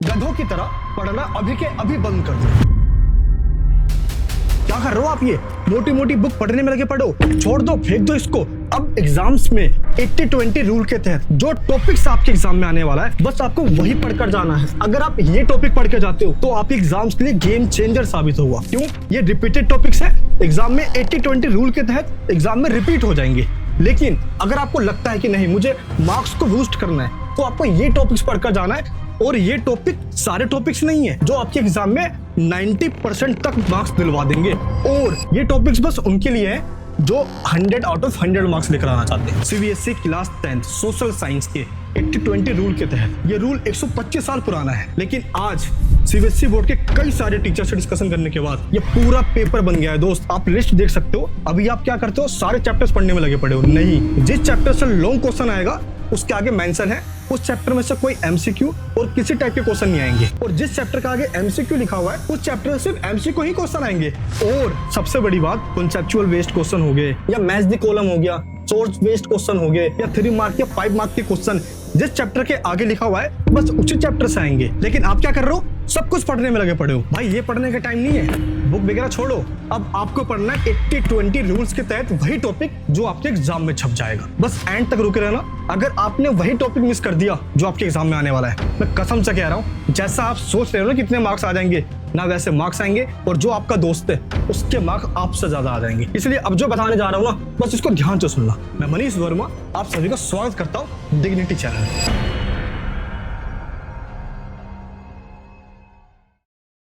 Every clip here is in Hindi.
गधों की तरह पढ़ना अभी के अभी बंद कर दो। क्या कर रहे हो आप? ये मोटी मोटी बुक पढ़ने में लगे पढ़ो, छोड़ दो, फेंक दो इसको। अब एग्जाम्स में 80-20 रूल के तहत जो टॉपिक्स आपके एग्जाम में आने वाला है, बस आपको वही पढ़कर जाना है। अगर आप ये टॉपिक पढ़ के जाते हो तो आपके एग्जाम्स के लिए गेम चेंजर साबित होगा। क्यों? ये रिपीटेड टॉपिक्स है, एग्जाम में 80-20 रूल के तहत एग्जाम में रिपीट हो जाएंगे। लेकिन अगर आपको लगता है कि नहीं, मुझे मार्क्स को बूस्ट करना है, तो आपको ये टॉपिक्स पढ़कर जाना है। और ये टॉपिक सारे टॉपिक्स नहीं है जो आपके एग्जाम में 90% तक मार्क्स दिलवा देंगे, और ये टॉपिक्स बस उनके लिए है जो 100 आउट ऑफ 100 मार्क्स लेकर आना चाहते हैं। सीबीएसई क्लास 10 सोशल साइंस के 80-20 रूल के तहत ये रूल 125 साल पुराना है, लेकिन आज सीबीएसई बोर्ड के कई सारे टीचर से डिस्कशन करने के बाद ये पूरा पेपर बन गया है। दोस्त, आप लिस्ट देख सकते हो। अभी आप क्या करते हो? सारे चैप्टर्स पढ़ने में लगे पड़े हो। नहीं, जिस चैप्टर से लॉन्ग क्वेश्चन आएगा उसके आगे मेंशन है उस चैप्टर में से कोई एमसीक्यू और किसी टाइप के क्वेश्चन नहीं आएंगे, और जिस चैप्टर का आगे एमसीक्यू लिखा हुआ है उस चैप्टर से सिर्फ एमसीक्यू ही क्वेश्चन आएंगे। और सबसे बड़ी बात, कॉन्सेप्चुअल बेस्ड क्वेश्चन हो गए, या मैच द कॉलम हो गया, सोर्स बेस्ड क्वेश्चन हो गए, या 3 मार्क या 5 मार्क के क्वेश्चन जिस चैप्टर के आगे लिखा हुआ है बस उसी चैप्टर से आएंगे। लेकिन आप क्या कर रहे हो? सब कुछ पढ़ने में लगे पड़े हो। भाई, ये पढ़ने का टाइम नहीं है, बुक वगैरह छोड़ो। अब आपको पढ़ना है 80-20 रूल्स के तहत वही टॉपिक जो आपके एग्जाम में छप जाएगा। बस एंड तक रुके रहना। अगर आपने वही टॉपिक मिस कर दिया जो आपके एग्जाम में आने वाला है, मैं कसम से कह रहा हूँ, जैसा आप सोच रहे हो ना कितने मार्क्स आ जाएंगे, ना वैसे मार्क्स आएंगे, और जो आपका दोस्त है उसके मार्क्स आपसे ज्यादा आ जाएंगे। इसलिए अब जो बताने जा रहा हूँ ना, बस इसको ध्यान से सुनना। मैं मनीष वर्मा आप सभी का स्वागत करता हूँ डिग्निटी चैनल में।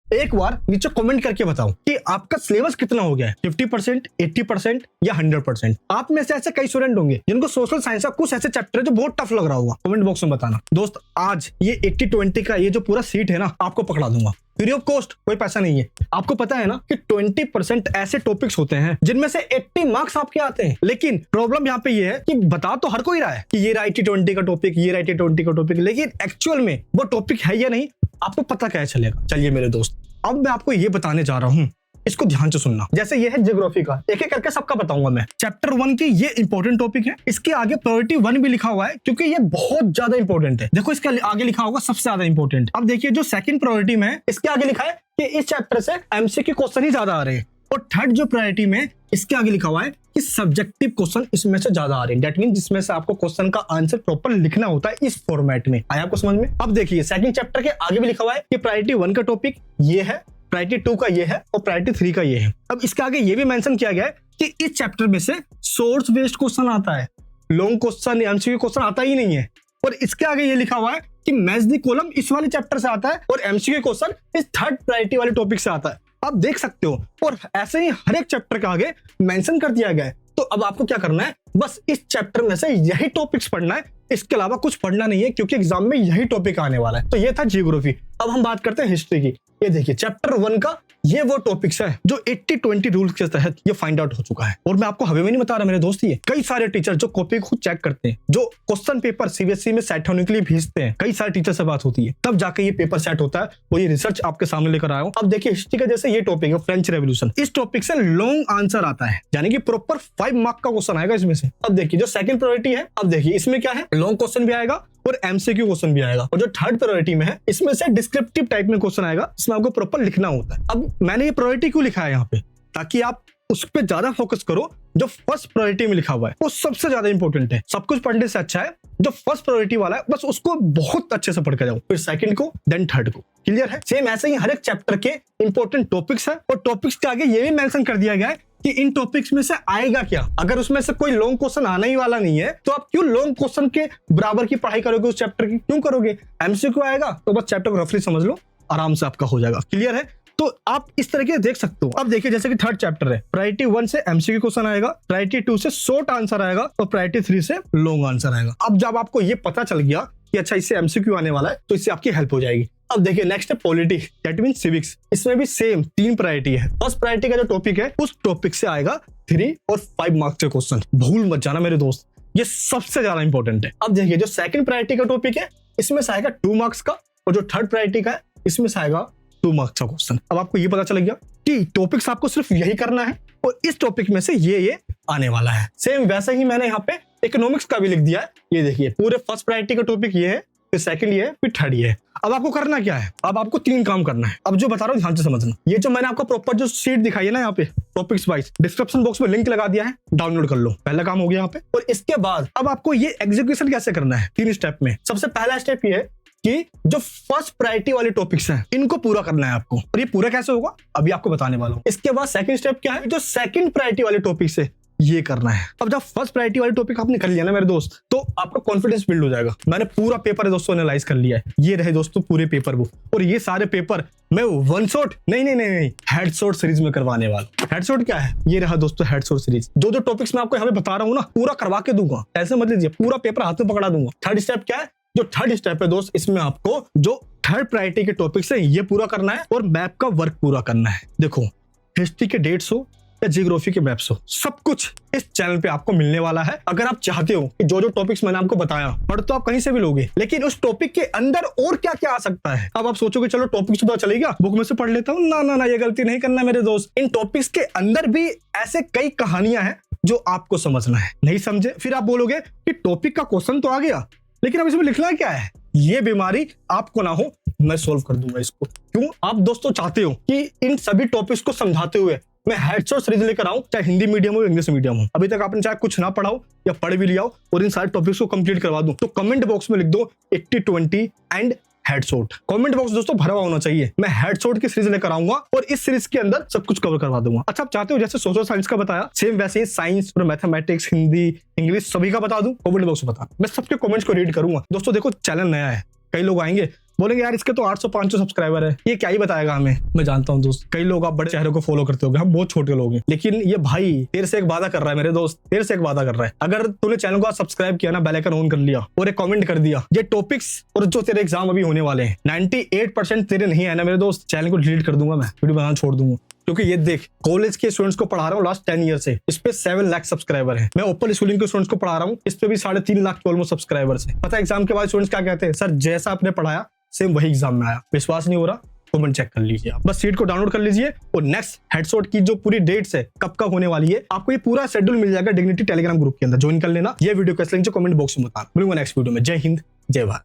एक बार नीचे कमेंट करके बताओ कि आपका सिलेबस कितना हो गया है, 50%, 80% या 100%। आप में से ऐसे कई स्टूडेंट होंगे जिनको सोशल साइंस का कुछ ऐसे चैप्टर है जो बहुत टफ लग रहा होगा। कमेंट बॉक्स में बताना। दोस्त, आज ये 80-20 का ये जो पूरा सीट है ना, आपको पकड़ा दूंगा फ्री ऑफ कॉस्ट, कोई पैसा नहीं है। आपको पता है ना कि 20% ऐसे टॉपिक्स होते हैं जिनमें से 80 मार्क्स आपके आते हैं। लेकिन प्रॉब्लम यहाँ पे ये है कि बता तो हर कोई रहा है कि ये रहा 80-20 का टॉपिक, ये रहा 80-20 का टॉपिक, लेकिन एक्चुअल में वो टॉपिक है या नहीं, आपको पता क्या चलेगा? चलिए मेरे दोस्त, अब मैं आपको ये बताने जा रहा हूँ, इसको ध्यान से सुनना। जैसे ये है ज्योग्राफी का, एक एक करके सबका बताऊंगा मैं। चैप्टर 1 की ये इंपॉर्टेंट टॉपिक है, इसके आगे प्रायोरिटी 1 भी लिखा हुआ है क्योंकि ये बहुत ज्यादा इंपॉर्टेंट है। देखो, इसके आगे लिखा होगा सबसे ज्यादा इंपॉर्टेंट। अब देखिए, जो सेकंड प्रायोरिटी में है इसके आगे लिखा है कि इस चैप्टर से एमसीक्यू क्वेश्चन ही ज्यादा आ रहे हैं, और थर्ड जो प्रायोरिटी में इसके आगे लिखा हुआ है कि सब्जेक्टिव क्वेश्चन इसमें से ज्यादा आ रहे हैं। दैट मीन जिसमें से आपको क्वेश्चन का आंसर प्रॉपर लिखना होता है इस फॉर्मेट में। आया आपको समझ में? अब देखिए, सेकंड चैप्टर के आगे भी लिखा हुआ है कि प्रायोरिटी 1 का टॉपिक ये है, प्रायोरिटी 2 का ये है, और प्रायोरिटी 3 का ये है। अब इसके आगे ये भी मेंशन किया गया है कि इस चैप्टर में से सोर्स बेस्ड क्वेश्चन आता है, लॉन्ग क्वेश्चन एमसीक्यू क्वेश्चन आता ही नहीं है। और इसके आगे ये लिखा हुआ है कि मैच द कॉलम इस वाले चैप्टर से आता है, और एमसीक्यू क्वेश्चन इस थर्ड प्रायोरिटी वाले टॉपिक से आता है। आप देख सकते हो, और ऐसे ही हर एक चैप्टर के आगे मेंशन कर दिया गया है। तो अब आपको क्या करना है? बस इस चैप्टर में से यही टॉपिक्स पढ़ना है, इसके अलावा कुछ पढ़ना नहीं है, क्योंकि एग्जाम में यही टॉपिक आने वाला है। तो ये था जियोग्राफी। अब हम बात करते हैं हिस्ट्री की। ये देखिए, चैप्टर 1 का ये वो टॉपिक्स है जो 80-20 रूल्स के तहत ये फाइंड आउट हो चुका है। और मैं आपको हवे में नहीं बता रहा मेरे दोस्त, ये कई सारे टीचर जो कॉपी खुद चेक करते हैं, जो क्वेश्चन पेपर सीबीएसई में सेट होने के लिए भेजते हैं, कई सारे टीचर से बात होती है, तब जाके ये पेपर सेट होता है। वो ये रिसर्च आपके सामने लेकर आया हूं। अब देखिए, हिस्ट्री का जैसे ये टॉपिक है फ्रेंच रेवोल्यूशन, इस टॉपिक से लॉन्ग आंसर आता है, यानी कि प्रॉपर 5 मार्क का क्वेश्चन आएगा इसमें से। अब देखिए, जो सेकंड प्रायोरिटी है, अब देखिए इसमें क्या है, लॉन्ग क्वेश्चन भी आएगा और एमसीक्यू क्वेश्चन भी आएगा। और जो थर्ड प्रायोरिटी में है, इसमें से डिस्क्रिप्टिव टाइप में क्वेश्चन आएगा, इसमें आपको प्रॉपर लिखना होता है। अब मैंने ये प्रायोरिटी क्यों लिखा है यहाँ पे, ताकि आप उस पर ज्यादा फोकस करो। जो फर्स्ट प्रायोरिटी में लिखा हुआ है वो सबसे ज्यादा इंपॉर्टेंट है। सब कुछ पढ़ने से अच्छा है जो फर्स्ट प्रायोरिटी वाला है, बस उसको बहुत अच्छे से पढ़ के जाओ, फिर सेकंड को, देन थर्ड को। क्लियर है? सेम ऐसे ही हर एक चैप्टर के इंपॉर्टेंट टॉपिक्स है, और टॉपिक्स के आगे ये भी मेंशन कर दिया गया है कि इन टॉपिक्स में से आएगा क्या। अगर उसमें से कोई लॉन्ग क्वेश्चन आने ही वाला नहीं है, तो आप क्यों लॉन्ग क्वेश्चन के बराबर की पढ़ाई करोगे उस चैप्टर की? क्यों करोगे? एमसीक्यू आएगा तो बस चैप्टर को रफली समझ लो, आराम से आपका हो जाएगा। क्लियर है? तो आप इस तरीके से देख सकते हो। अब देखिए, जैसे कि थर्ड चैप्टर है, प्रायोरिटी 1 से एमसीक्यू क्वेश्चन आएगा, प्रायोरिटी 2 से शॉर्ट आंसर आएगा, और प्रायोरिटी 3 से लॉन्ग आंसर आएगा। अब जब आपको ये पता चल गया कि अच्छा इससे एमसीक्यू आने वाला है, तो इससे आपकी हेल्प हो जाएगी। अब देखिए, नेक्स्ट है पॉलिटी, दैट मीन सिविक्स। इसमें भी सेम 3 प्रायोरिटी है। फर्स्ट प्रायोरिटी का जो टॉपिक है, उस टॉपिक से आएगा 3 और 5 मार्क्स के क्वेश्चन। भूल मत जाना मेरे दोस्त, ये सबसे ज्यादा इंपॉर्टेंट है। अब देखिए, जो सेकंड प्रायोरिटी का टॉपिक है, इसमें से आएगा 2 मार्क्स का, और जो थर्ड प्रायोरिटी का है, इसमें से आएगा 2 मार्क्स का क्वेश्चन। अब आपको ये पता चल गया कि टॉपिक्स आपको सिर्फ यही करना है, और इस टॉपिक में से ये आने वाला है। सेम वैसे ही मैंने यहाँ पे इकोनॉमिक्स का भी लिख दिया है। ये देखिए, पूरे फर्स्ट प्रायोरिटी का टॉपिक ये है, फिर सेकंड ये है, फिर थर्ड ये है। अब आपको करना क्या है, अब आपको 3 काम करना है। अब जो बता रहा हूँ ध्यान से समझना। ये जो मैंने आपको प्रॉपर जो शीट दिखाई है ना यहाँ पे टॉपिक्स वाइज, डिस्क्रिप्शन बॉक्स में लिंक लगा दिया है, डाउनलोड कर लो। पहला काम हो गया यहाँ पे। और इसके बाद अब आपको ये एग्जीक्यूशन कैसे करना है 3 स्टेप में। सबसे पहला स्टेप ये है कि जो फर्स्ट प्रायोरिटी वाले टॉपिक्स हैं इनको पूरा करना है आपको। और ये पूरा कैसे होगा अभी आपको बताने वाला हूँ। इसके बाद सेकंड स्टेप क्या है, जो सेकंड प्रायोरिटी वाले टॉपिक्स है ये करना है। अब जब फर्स्ट प्रायोरिटी वाले टॉपिक आपने कर लिया ना मेरे दोस्त, तो आपका कॉन्फिडेंस बिल्ड हो जाएगा। मैंने पूरा पेपर दोस्तों एनालाइज कर लिया है। ये रहे दोस्तों पूरे पेपर बुक, और ये सारे पेपर मैं वन शॉट नहीं हेड शॉट सीरीज में करवाने वाला। हेड शॉट क्या है, ये रहा दोस्तों हेड शॉट सीरीज। जो टॉपिक्स मैं आपको यहाँ पे बता रहा हूँ ना, पूरा करवा के दूंगा, ऐसे मत लीजिए, पूरा पेपर हाथ में पकड़ा दूंगा। थर्ड स्टेप क्या है, जो थर्ड स्टेप है दोस्त, इसमें आपको जो थर्ड प्रायोरिटी के टॉपिक्स है ये पूरा करना है और मैप का वर्क पूरा करना है। देखो हिस्ट्री के डेट्स हो या जियोग्राफी के मैप्स हो, सब कुछ इस चैनल पे आपको मिलने वाला है। अगर आप चाहते हो कि जो टॉपिक्स मैंने आपको बताया पढ़ तो आप कहीं से भी लोगे, लेकिन उस टॉपिक के अंदर और क्या क्या आ सकता है। अब आप सोचोगे चलो टॉपिक्स तो चलेगा, बुक में से पढ़ लेता हूँ। ना ये गलती नहीं करना मेरे दोस्त। इन टॉपिक्स के अंदर भी ऐसे कई कहानियां हैं जो आपको समझना है। नहीं समझे फिर आप बोलोगे कि टॉपिक का क्वेश्चन तो आ गया, लेकिन अब इसमें लिखना क्या है। ये बीमारी आपको ना हो, मैं सोल्व कर दूंगा इसको। क्यों आप दोस्तों चाहते हो कि इन सभी टॉपिक्स को समझाते हुए मैं हेडशॉट सीरीज लेकर आऊं, चाहे हिंदी मीडियम हो इंग्लिश मीडियम हो। अभी तक आपने चाहे कुछ ना पढ़ाओ या पढ़ भी लिया हो, और इन सारे टॉपिक्स को कंप्लीट करवा दूं, तो कमेंट बॉक्स में लिख दो 80-20 एंड हेडशॉट। कमेंट बॉक्स दोस्तों भरा हुआ होना चाहिए। मैं हेडशॉट की सीरीज लेकर आऊंगा और इस सीरीज के अंदर सब कुछ कवर करवा दूंगा। अच्छा आप चाहते हो जैसे सोशल साइंस का बताया, सेम वैसे ही साइंस और मैथमेटिक्स, हिंदी, इंग्लिश सभी का बता दूं, कमेंट बॉक्स में बता। मैं सबके कमेंट्स को रीड करूंगा। दोस्तों देखो चैनल नया है, कई लोग आएंगे बोलेंगे यार इसके तो 800-500 सब्सक्राइबर है, ये क्या ही बताएगा हमें। मैं जानता हूँ दोस्त, कई लोग आप बड़े चेहरों को फॉलो करते होंगे, हम बहुत छोटे लोग हैं, लेकिन ये भाई तेरे से एक वादा कर रहा है मेरे दोस्त, तेरे से एक वादा कर रहा है। अगर तूने चैनल को सब्सक्राइब किया ना, बेल आइकन ऑन कर लिया और एक कमेंट कर दिया, ये टॉपिक्स और जो तेरे एग्जाम अभी होने वाले हैं 98% तेरे नहीं है ना मेरे दोस्त, चैनल को डिलीट कर दूंगा, मैं वीडियो बनाना छोड़ दूंगा। क्योंकि ये देख कॉलेज के स्टूडेंट्स को पढ़ा रहा हूँ लास्ट 10 ईयर से, इस पे 7 लाख सब्सक्राइबर है। मैं ओपन स्कूलिंग के स्टूडेंट्स को पढ़ा रहा हूँ, इस पे भी 3.5 लाख के ऑलमोस्ट सब्सक्राइबर्स है। पता है एग्जाम के बाद स्टूडेंट्स क्या कहते हैं, सर जैसा आपने पढ़ाया सेम वही एग्जाम में आया। विश्वास नहीं हो रहा कमेंट चेक कर लीजिए आप, बस सीट को डाउनलोड कर लीजिए और नेक्स्ट हेडशॉट की जो पूरी डेट्स है कब कब होने वाली है, आपको ये पूरा शेड्यूल मिल जाएगा डिग्निटी टेलीग्राम ग्रुप के अंदर। ज्वाइन कर लेना। ये वीडियो कैसे लगी कमेंट बॉक्स में बताना। मिलूंगा नेक्स्ट वीडियो में। जय हिंद जय भारत।